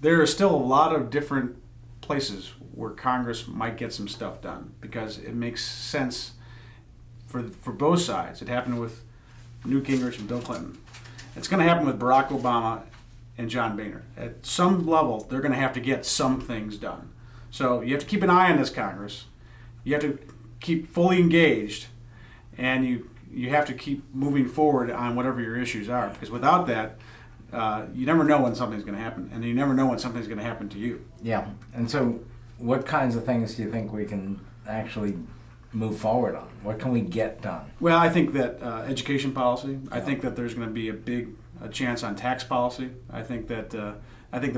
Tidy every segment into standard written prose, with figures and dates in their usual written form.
there are still a lot of different places where Congress might get some stuff done because it makes sense for both sides. It happened with Newt Gingrich and Bill Clinton. It's going to happen with Barack Obama and John Boehner. At some level, they're going to have to get some things done. So you have to keep an eye on this Congress. You have to keep fully engaged, and you have to keep moving forward on whatever your issues are, because without that, you never know when something's going to happen, and you never know when something's going to happen to you. Yeah, and so what kinds of things do you think we can actually move forward on? What can we get done? Well, I think that education policy. I think that there's going to be a chance on tax policy. I think that the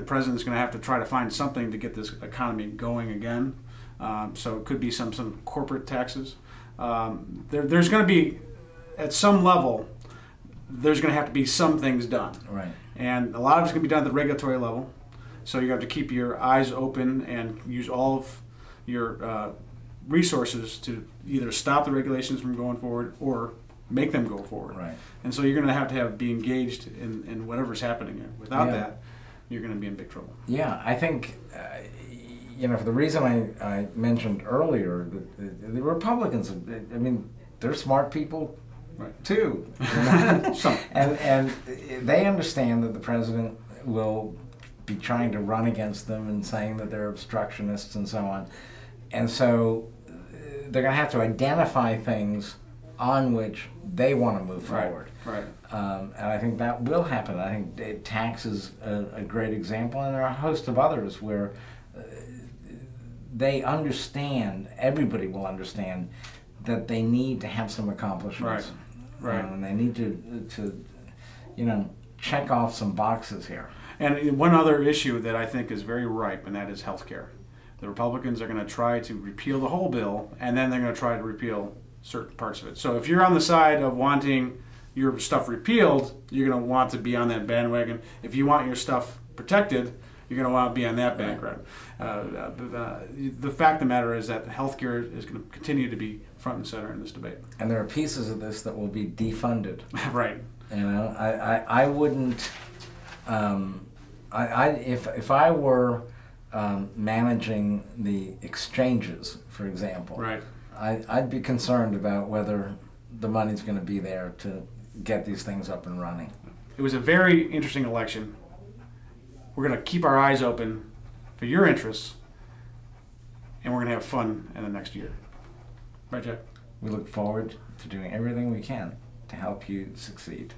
president's going to have to try to find something to get this economy going again. So it could be some corporate taxes. There's going to be, at some level, there's going to have to be some things done. Right. And a lot of it's going to be done at the regulatory level. So you have to keep your eyes open and use all of your resources to either stop the regulations from going forward or make them go forward. Right. And so you're going to have be engaged in whatever's happening here. Without that, you're going to be in big trouble. Yeah, I think, for the reason I mentioned earlier, that the Republicans, I mean, they're smart people too. And they understand that the president will be trying to run against them and saying that they're obstructionists and so on. And so they're going to have to identify things on which they want to move forward. Right. And I think that will happen. I think tax is a great example, and there are a host of others where they understand, everybody will understand, that they need to have some accomplishments. Right. And they need to check off some boxes here. And one other issue that I think is very ripe, and that is health care. The Republicans are going to try to repeal the whole bill, and then they're going to try to repeal certain parts of it. So if you're on the side of wanting your stuff repealed, you're going to want to be on that bandwagon. If you want your stuff protected, you're going to want to be on that bandwagon. The fact of the matter is that healthcare is going to continue to be front and center in this debate. And there are pieces of this that will be defunded. Right. I wouldn't. If I were managing the exchanges, for example, right, I'd be concerned about whether the money's going to be there to get these things up and running. It was a very interesting election. We're going to keep our eyes open for your interests, and we're going to have fun in the next year. Right, Jack? We look forward to doing everything we can to help you succeed.